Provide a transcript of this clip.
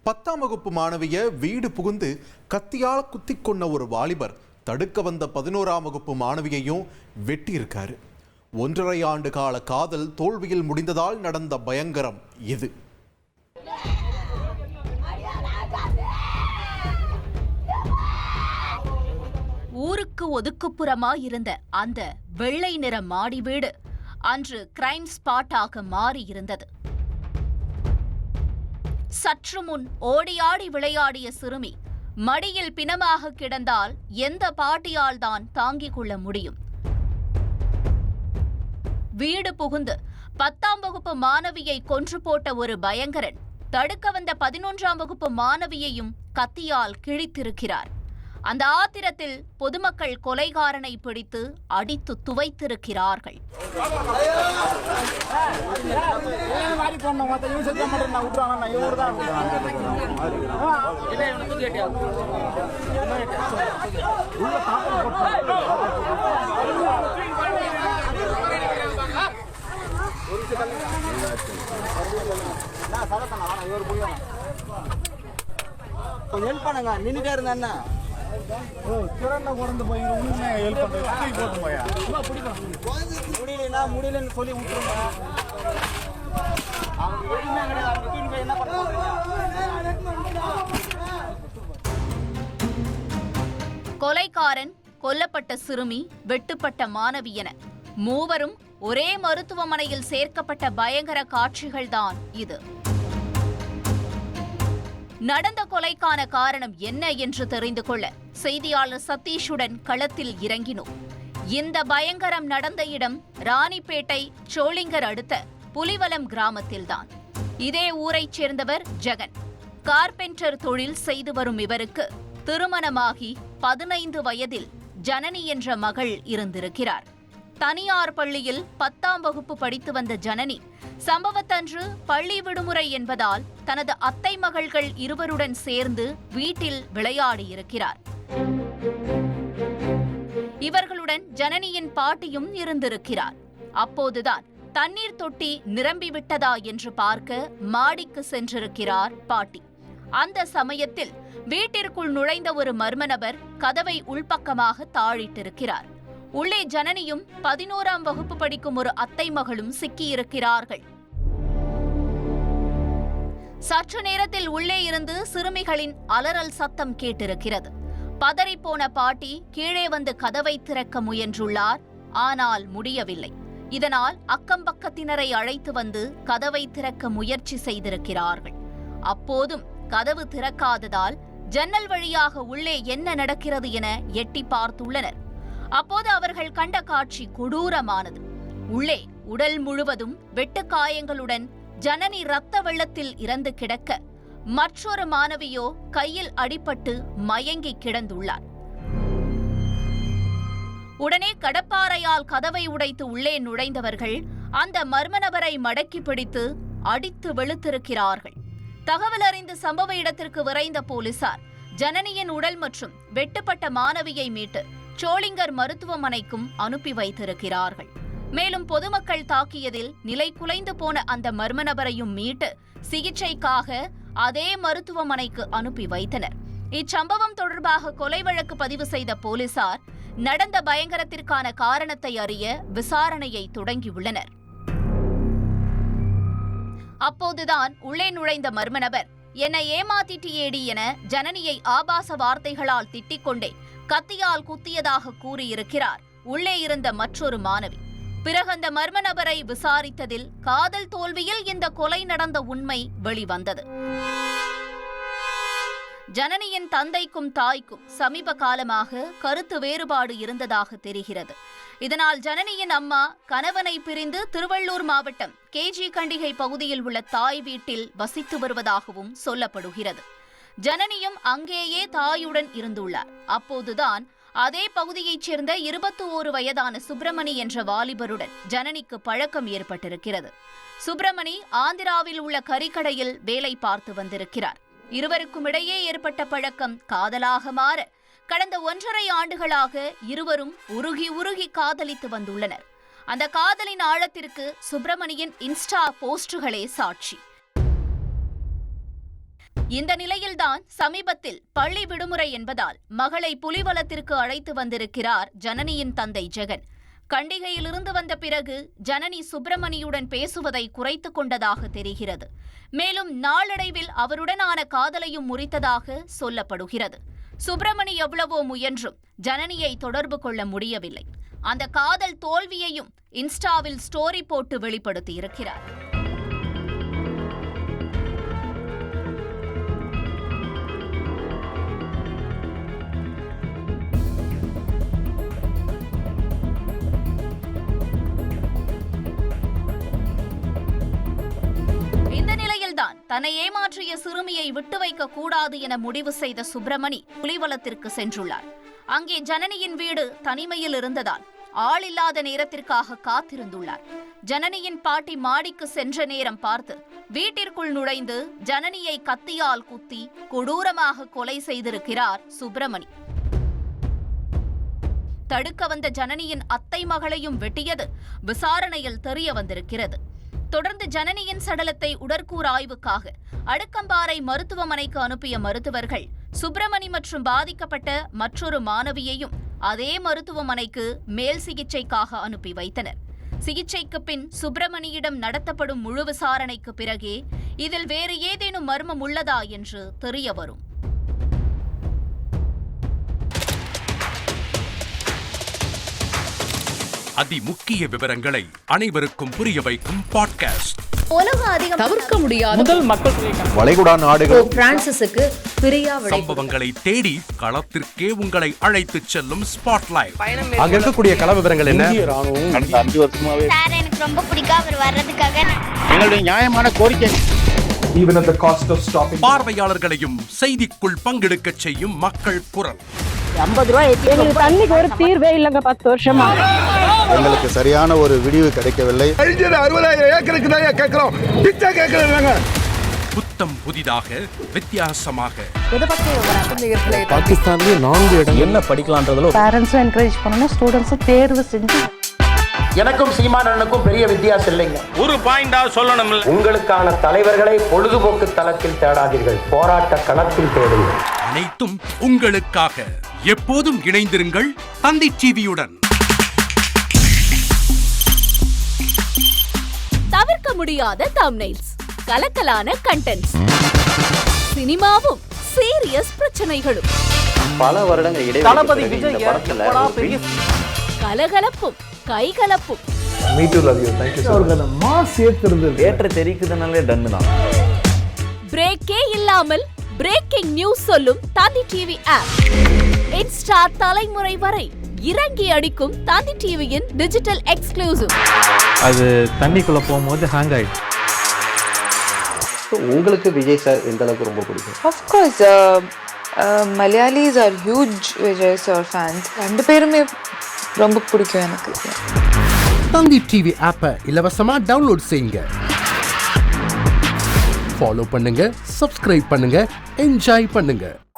10ஆம் வகுப்பு மாணவிய வீடு புகுந்து கத்தியால் குத்திக் கொண்ட ஒரு வாலிபர் தடுக்க வந்த 11ஆம் வகுப்பு மாணவியையும் வெட்டியிருக்காரு. 1.5 ஆண்டு கால காதல் தோல்வியில் முடிந்ததால் நடந்த பயங்கரம் இது. ஊருக்கு ஒதுக்குப்புறமாயிருந்த அந்த வெள்ளை நிற மாடி வீடு அன்று கிரைம் ஸ்பாட்டாக மாறியிருந்தது. சற்று முன் ஓடியாடி விளையாடிய சிறுமி மடியில் பிணமாக கிடந்தால் எந்த பாட்டியால் தான் தாங்கிக் கொள்ள முடியும்? வீடு புகுந்து 10ஆம் வகுப்பு மாணவியை கொன்று போட்ட ஒரு பயங்கரன் தடுக்க வந்த 11ஆம் வகுப்பு மாணவியையும் கத்தியால் கிழித்திருக்கிறார். அந்த ஆத்திரத்தில் பொதுமக்கள் கொலைகாரனை பிடித்து அடித்து துவைத்திருக்கிறார்கள். கொலைக்காரன், கொல்லப்பட்ட சிறுமி, வெட்டுப்பட்ட மாணவி என மூவரும் ஒரே மருத்துவமனையில் சேர்க்கப்பட்ட பயங்கர காட்சிகள்தான் இது. நடந்த கொலைக்கான காரணம் என்ன என்று தெரிந்து கொள்ள செய்தியாளர் சதீஷுடன் களத்தில் இறங்கினோம். இந்த பயங்கரம் நடந்த இடம் ராணிப்பேட்டை சோளிங்கர் அடுத்த புலிவலம் கிராமத்தில்தான். இதே ஊரைச் சேர்ந்தவர் ஜெகன். கார்பெண்டர் தொழில் செய்து வரும் இவருக்கு திருமணமாகி 15 வயதில் ஜனனி என்ற மகள் இருந்திருக்கிறார். தனியார் பள்ளியில் 10ஆம் வகுப்பு படித்து வந்த ஜனனி சம்பவத்தன்று பள்ளி விடுமுறை என்பதால் தனது அத்தை மகள்கள் இருவருடன் சேர்ந்து வீட்டில் விளையாடியிருக்கிறார். இவர்களுடன் ஜனனியின் பாட்டியும் இருந்திருக்கிறார். அப்போதுதான் தண்ணீர் தொட்டி நிரம்பிவிட்டதா என்று பார்க்க மாடிக்கு சென்றிருக்கிறார் பாட்டி. அந்த சமயத்தில் வீட்டிற்குள் நுழைந்த ஒரு மர்ம நபர் கதவை உள்பக்கமாக தாழிட்டிருக்கிறார். உள்ளே ஜனனியும் 11ஆம் வகுப்பு படிக்கும் ஒரு அத்தை மகளும் சிக்கியிருக்கிறார்கள். சற்று நேரத்தில் உள்ளே இருந்து சிறுமிகளின் அலறல் சத்தம் கேட்டிருக்கிறது. பதறிப்போன பாட்டி கீழே வந்து கதவை திறக்க முயன்றுள்ளார். ஆனால் முடியவில்லை. இதனால் அக்கம்பக்கத்தினரை அழைத்து வந்து கதவை திறக்க முயற்சி செய்திருக்கிறார்கள். அப்போதும் கதவு திறக்காததால் ஜன்னல் வழியாக உள்ளே என்ன நடக்கிறது என எட்டி பார்த்துள்ளனர். அப்போது அவர்கள் கண்ட காட்சி கொடூரமானது. உள்ளே உடல் முழுவதும் வெட்டுக்காயங்களுடன் ஜனனி இரத்த வெள்ளத்தில் இறந்து கிடக்க, மற்றொரு மாணவியோ கையில் அடிபட்டு மயங்கி கிடந்துள்ளார். உடனே கடப்பாறையால் கதவை உடைத்து உள்ளே நுழைந்தவர்கள் அந்த மர்ம நபரை மடக்கி பிடித்து அடித்து வெளுத்திருக்கிறார்கள். தகவல் அறிந்து சம்பவ இடத்திற்கு விரைந்த போலீசார் ஜனனியின் உடல் மற்றும் வெட்டுப்பட்ட மாணவியை மீட்டு சோளிங்கர் மருத்துவமனைக்கும் அனுப்பி வைத்திருக்கிறார்கள். மேலும் பொதுமக்கள் தாக்கியதில் நிலை குலைந்து போன அந்த மர்ம நபரையும் மீட்டு சிகிச்சைக்காக அதே மருத்துவமனைக்கு அனுப்பி வைத்தனர். இச்சம்பவம் தொடர்பாக கொலை வழக்கு பதிவு செய்த போலீசார் நடந்த பயங்கரத்திற்கான காரணத்தை அறிய விசாரணையை தொடங்கியுள்ளனர். அப்போதுதான் உள்ளே நுழைந்த மர்ம நபர், என்னை ஏமாத்திட்டியேடி என ஜனனியை ஆபாச வார்த்தைகளால் திட்டிக் கொண்டே கத்தியால் குத்தியதாக கூறியிருக்கிறார் உள்ளே இருந்த மற்றொரு மாணவி. பிறகு அந்த மர்ம நபரை விசாரித்ததில் காதல் தோல்வியில் இந்த கொலை நடந்த உண்மை வெளிவந்தது. ஜனனியின் தந்தைக்கும் தாய்க்கும் சமீப காலமாக கருத்து வேறுபாடு இருந்ததாக தெரிகிறது. இதனால் ஜனனியின் அம்மா கணவனை பிரிந்து திருவள்ளூர் மாவட்டம் கேஜி கண்டிகை பகுதியில் உள்ள தாய் வீட்டில் வசித்து வருவதாகவும் சொல்லப்படுகிறது. ஜனனியும் அங்கேயே தாயுடன் இருந்துள்ளார். அப்போதுதான் அதே பகுதியைச் சேர்ந்த 21 வயதான சுப்பிரமணி என்ற வாலிபருடன் ஜனனிக்கு பழக்கம் ஏற்பட்டிருக்கிறது. சுப்பிரமணி ஆந்திராவில் உள்ள கறிக்கடையில் வேலை பார்த்து வந்திருக்கிறார். இருவருக்கும் இடையே ஏற்பட்ட பழக்கம் காதலாக மாற கடந்த 1.5 ஆண்டுகளாக இருவரும் உருகி காதலித்து வந்துள்ளனர். அந்த காதலின் ஆழத்திற்கு சுப்பிரமணியின் இன்ஸ்டா போஸ்டுகளே சாட்சி. இந்த நிலையில்தான் சமீபத்தில் பள்ளி விடுமுறை என்பதால் மகளை புலிவலத்திற்கு அழைத்து வந்திருக்கிறார் ஜனனியின் தந்தை ஜெகன். கண்டிகையிலிருந்து வந்த பிறகு ஜனனி சுப்பிரமணியுடன் பேசுவதை குறைத்துக் கொண்டதாக தெரிகிறது. மேலும் நாளடைவில் அவருடனான காதலையும் முறித்ததாக சொல்லப்படுகிறது. சுப்பிரமணி எவ்வளவோ முயன்றும் ஜனனியை தொடர்பு கொள்ள முடியவில்லை. அந்த காதல் தோல்வியையும் இன்ஸ்டாவில் ஸ்டோரி போட்டு வெளிப்படுத்தியிருக்கிறார். தன்னை ஏமாற்றிய சிறுமியை விட்டு வைக்க கூடாது என முடிவு செய்த சுப்பிரமணி புலிவலத்திற்கு சென்றுள்ளார். அங்கே ஜனனியின் வீடு தனிமையில் இருந்ததால் ஆள் இல்லாத நேரத்திற்காக காத்திருந்துள்ளார். ஜனனியின் பாட்டி மாடிக்கு சென்ற நேரம் பார்த்து வீட்டிற்குள் நுழைந்து ஜனனியை கத்தியால் குத்தி கொடூரமாக கொலை செய்திருக்கிறார் சுப்பிரமணி. தடுக்க வந்த ஜனனியின் அத்தை மகளையும் வெட்டியது விசாரணையில் தெரிய வந்திருக்கிறது. தொடர்ந்து ஜனனியின் சடலத்தை உடற்கூறு ஆய்வுக்காக அடுக்கம்பாறை மருத்துவமனைக்கு அனுப்பிய மருத்துவர்கள் சுப்பிரமணி மற்றும் பாதிக்கப்பட்ட மற்றொரு மாணவியையும் அதே மருத்துவமனைக்கு மேல் சிகிச்சைக்காக அனுப்பி வைத்தனர். சிகிச்சைக்கு பின் சுப்பிரமணியிடம் நடத்தப்படும் முழு விசாரணைக்கு பிறகே இதில் வேறு ஏதேனும் மர்மம் உள்ளதா என்று தெரிய வரும். அதிமுக்கிய விவரங்களை அனைவருக்கும் புரிய வைக்கும் பாட்காஸ்ட். தவிர்க்க முடியாத முதல் மக்கள் வளைகுடா நாடுகள் பிரான்சிஸுக்கு சம்பவங்களை தேடி களத்திற்கே உங்களை அழைத்து செல்லும் ஸ்பாட்லைட். அங்க இருக்கக்கூடிய கள விவரங்கள் என்ன? கடந்த 5 வருஷமாவே சார் எனக்கு ரொம்ப பிடிக்கும் அவர் வர்றதுக்காக. எங்களுடைய நியாயமான கோரிக்கை. Even at the cost of stopping. பார்வையாளர்களையும் செய்திக்குள் பங்கெடுக்க செய்யும் மக்கள் குரல். 50 ரூபாய் எங்களுக்கு தண்ணிக்கு ஒரு தீர்வே இல்லைங்க. 10 வருஷமா எங்களுக்கு சரியான ஒரு விடிவு கிடைக்கவில்லை. 60,000 ஏக்கருக்கு தான் கேட்கிறோம். பிச்சை கேட்கறாங்க. புத்தம் புதிதாக வித்தியாசமாக பாகிஸ்தான்ல 4 இடம் என்ன படிக்கலாம்ன்றதுல பேரண்ட்ஸும் என்கரேஜ் பண்ணணும், ஸ்டூடெண்ட்ஸும் தேர்வு செஞ்சு. எனக்கும் சீமானனுக்கும் பெரிய வித்தியாசம் இல்லைங்க. ஒரு பாயிண்டா சொல்லணும். உங்களுக்கான தலைவர்களை பொழுதுபோக்கு தளத்தில் தேடாதீர்கள், போராட்ட களத்தில் தேடுங்கள். அனைத்தும் உங்களுக்காக. எப்போதும் இணைந்திருங்கள் தந்தி டிவியுடன். தவிர்க்க முடியாத தம்ப்நெயில்ஸ், கலக்கலான கண்டென்ட்ஸ், சினிமாவும் சீரியஸ் பிரச்சனைகளும், பல வருடங்கள் இடைவெளி கலகலப்பும் கைகலப்பும். Me too love you. Thank you அவர்கள மாஸ் ஏத்துறது ஏற்ற தெரிக்குதனாலே டன் தான். பிரேக்கே இல்லாமல் பிரேக்கிங் நியூஸ் சொல்லும் தந்தி டிவி ஆப். இன்ஸ்டா தலைமுறை வரை இறங்கி அடிக்கும் தந்தி டிவியின் டிஜிட்டல் எக்ஸ்க்ளூசிவ். அது தண்ணிக்குள்ள போகும்போது ஹேங் ஆயிடுச்சு. உங்களுக்கு விஜய் சார் எந்த அளவுக்கு ரொம்ப பிடிக்கும்? Of course, Malayalis are huge Vijay sir fans. ரெண்டு பேருமே ரொம்ப பிடிக்கும் எனக்கு. தந்தி டிவி ஆப்பை இலவசமா டவுன்லோட் செய்யுங்க. ஃபாலோ பண்ணுங்க, சப்ஸ்கிரைப் பண்ணுங்க, என்ஜாய் பண்ணுங்க.